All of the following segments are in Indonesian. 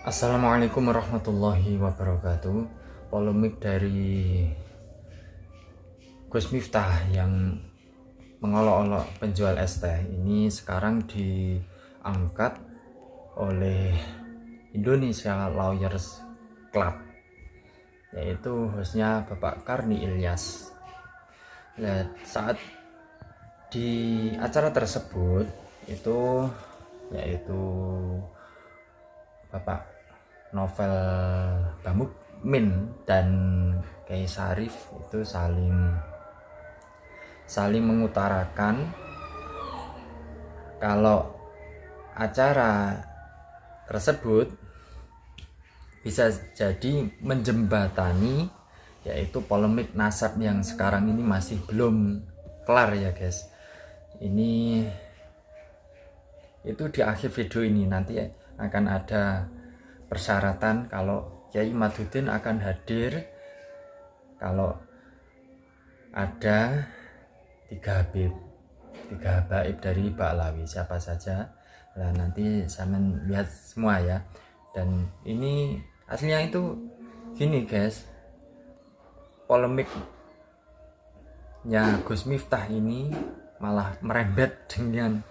Assalamualaikum warahmatullahi wabarakatuh. Polemik dari Gus Miftah yang mengolok-olok penjual es teh ini sekarang diangkat oleh Indonesia Lawyers Club, yaitu hostnya Bapak Karni Ilyas. Nah, saat di acara tersebut itu yaitu Bapak Novel Bamukmin dan Kiai Sarif itu saling mengutarakan kalau acara tersebut bisa jadi menjembatani yaitu polemik nasab yang sekarang ini masih belum kelar ya guys. Ini itu di akhir video ini nanti akan ada persyaratan kalau Kiai Madudin akan hadir kalau ada tiga habaib dari Ba'lawi, siapa saja. Nah, nanti saya lihat semua ya. Dan ini aslinya itu gini guys, polemiknya Gus Miftah ini malah merembet dengan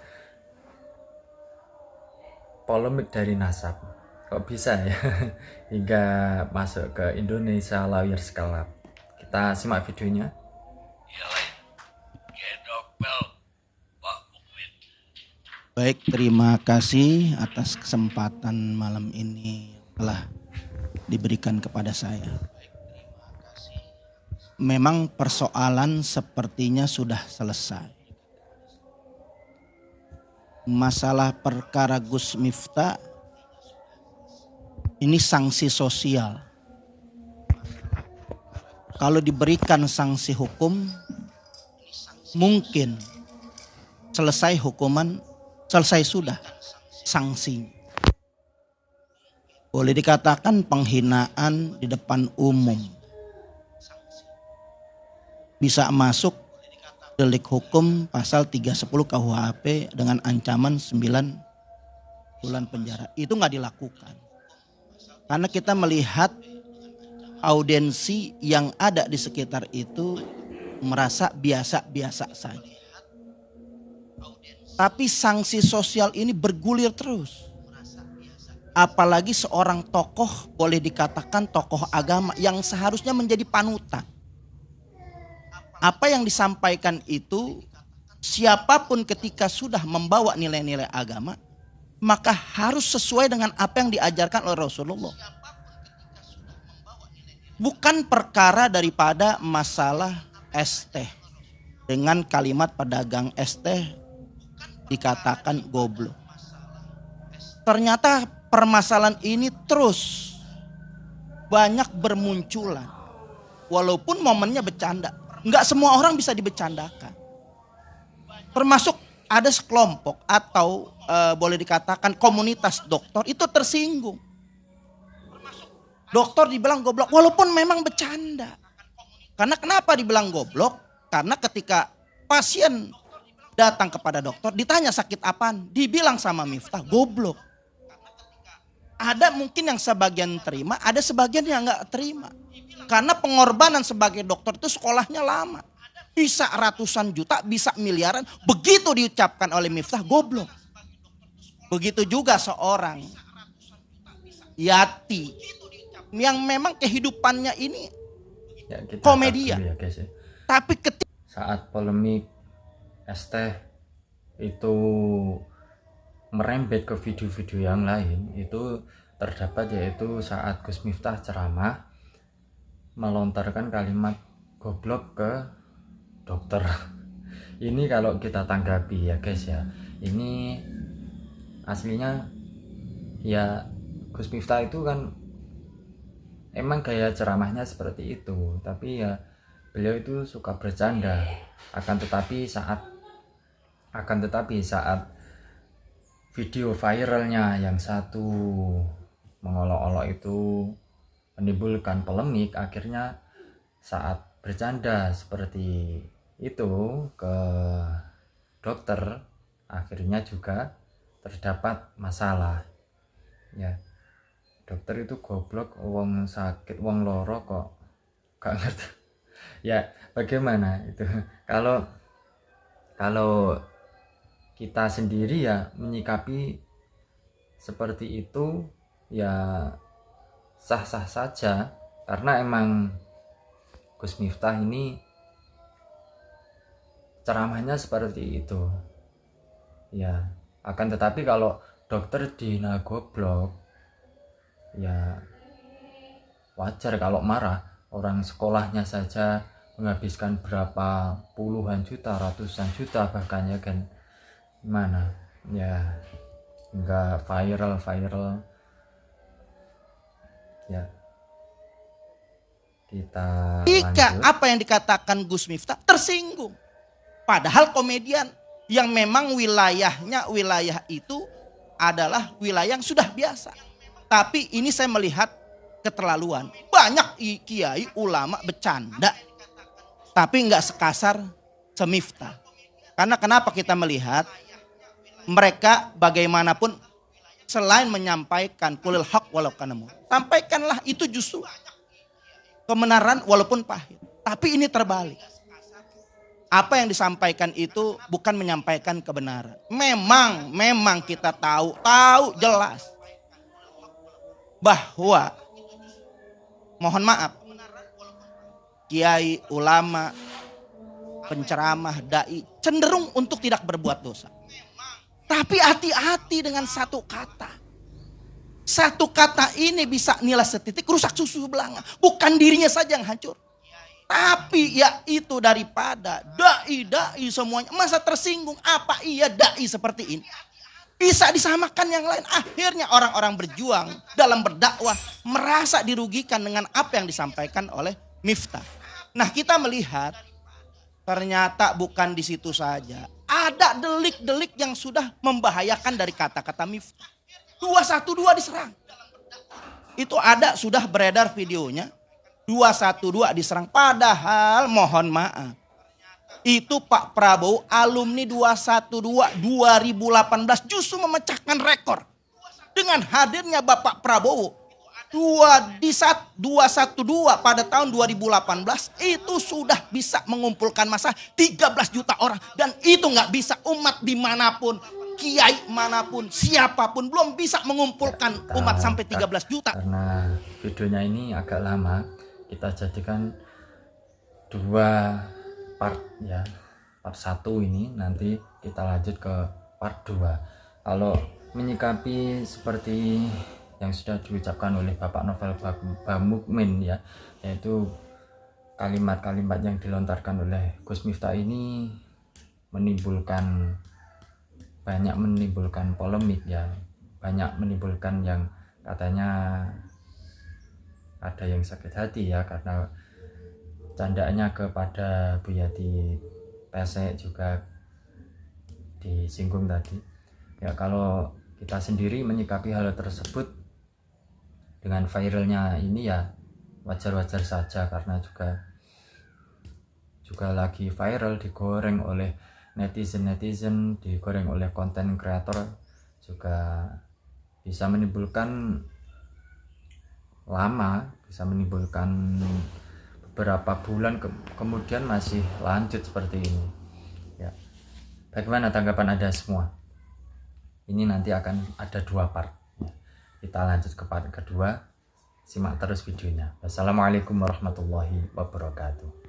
polemik dari nasab. Kok bisa ya hingga masuk ke Indonesia Lawyers Club. Kita simak videonya. Baik, terima kasih atas kesempatan malam ini telah diberikan kepada saya. Memang persoalan sepertinya sudah selesai. Masalah perkara Gus Miftah ini sanksi sosial. Kalau diberikan sanksi hukum, mungkin selesai hukuman, selesai sudah sanksinya. Boleh dikatakan penghinaan di depan umum. Bisa masuk delik hukum pasal 310 KUHP dengan ancaman 9 bulan penjara. Itu nggak dilakukan. Karena kita melihat audiensi yang ada di sekitar itu merasa biasa-biasa saja. Tapi sanksi sosial ini bergulir terus. Apalagi seorang tokoh, boleh dikatakan tokoh agama yang seharusnya menjadi panutan. Apa yang disampaikan itu, siapapun ketika sudah membawa nilai-nilai agama, maka harus sesuai dengan apa yang diajarkan oleh Rasulullah. Bukan perkara daripada masalah es teh. Dengan kalimat pedagang es teh dikatakan goblok. Ternyata permasalahan ini terus banyak bermunculan. Walaupun momennya bercanda. Enggak semua orang bisa dibercandakan. Termasuk ada sekelompok atau boleh dikatakan komunitas dokter itu tersinggung. Dokter dibilang goblok walaupun memang bercanda. Karena kenapa dibilang goblok? Karena ketika pasien datang kepada dokter ditanya sakit apaan, dibilang sama Miftah goblok. Ada mungkin yang sebagian terima, ada sebagian yang gak terima. Karena pengorbanan sebagai dokter itu sekolahnya lama. Bisa ratusan juta, bisa miliaran. Begitu diucapkan oleh Miftah goblok. Begitu juga seorang Yati yang memang kehidupannya ini Ya, kita komedian. ya guys ya. Tapi ketika Saat polemik es teh itu merembet ke video-video yang lain, itu terdapat yaitu saat Gus Miftah ceramah melontarkan kalimat goblok ke dokter. Ini kalau kita tanggapi ya guys ya, ini aslinya ya Gus Miftah itu kan emang gaya ceramahnya seperti itu, tapi ya beliau itu suka bercanda. Akan tetapi saat video viralnya yang satu mengolok-olok itu menimbulkan polemik, akhirnya saat bercanda seperti itu ke dokter, akhirnya juga terdapat masalah ya. dokter itu goblok, wong sakit, wong loro kok gak ngerti. Ya bagaimana itu kalau kita sendiri ya menyikapi seperti itu ya sah-sah saja, karena emang Gus Miftah ini ceramahnya seperti itu ya. Akan tetapi kalau dokter dihina goblok ya wajar kalau marah. Orang sekolahnya saja menghabiskan berapa puluhan juta, ratusan juta bahkan ya kan, gimana ya, enggak viral ya. Kita Jika lanjut. apa yang dikatakan Gus Miftah tersinggung. Padahal komedian yang memang wilayahnya wilayah itu adalah wilayah yang sudah biasa. Tapi ini saya melihat keterlaluan. Banyak kiai ulama bercanda. Tapi nggak sekasar Miftah. Karena kenapa kita melihat mereka bagaimanapun selain menyampaikan kulil haq walau kana mur, sampaikanlah itu justru kebenaran walaupun pahit. Tapi ini terbalik. Apa yang disampaikan itu bukan menyampaikan kebenaran. Memang kita tahu jelas bahwa mohon maaf, kiai, ulama, penceramah, dai cenderung untuk tidak berbuat dosa. Tapi hati-hati dengan satu kata. Satu kata ini bisa nilai setitik rusak susu belanga. Bukan dirinya saja yang hancur. Tapi ya itu daripada dai semuanya masa tersinggung, apa iya dai seperti ini bisa disamakan yang lain. Akhirnya orang-orang berjuang dalam berdakwah merasa dirugikan dengan apa yang disampaikan oleh Miftah. Nah, kita melihat ternyata bukan di situ saja. Ada delik-delik yang sudah membahayakan dari kata-kata Miftah. 212 diserang. Itu ada sudah beredar videonya. 212 diserang. Padahal mohon maaf. Itu Pak Prabowo alumni 212 2018 justru memecahkan rekor. Dengan hadirnya Bapak Prabowo 212 pada tahun 2018 itu sudah bisa mengumpulkan massa 13 juta orang. Dan itu nggak bisa umat dimanapun, kiai manapun, siapapun belum bisa mengumpulkan umat sampai 13 juta. Karena videonya ini agak lama, kita jadikan 2 part ya. Part 1 ini nanti kita lanjut ke part 2. Kalau menyikapi seperti yang sudah diucapkan oleh Bapak Novel Bamukmin ya, yaitu kalimat-kalimat yang dilontarkan oleh Gus Miftah ini banyak menimbulkan polemik ya, banyak menimbulkan yang katanya ada yang sakit hati ya, karena candaannya kepada Bu Yati Pesek juga disinggung tadi ya. Kalau kita sendiri menyikapi hal tersebut dengan viralnya ini ya wajar-wajar saja, karena juga lagi viral, digoreng oleh netizen, digoreng oleh konten kreator, juga bisa menimbulkan lama, bisa menimbulkan beberapa bulan kemudian masih lanjut seperti ini ya. Bagaimana tanggapan Anda semua? Ini nanti akan ada 2 part ya. Kita lanjut ke part kedua. Simak terus videonya. Wassalamualaikum warahmatullahi wabarakatuh.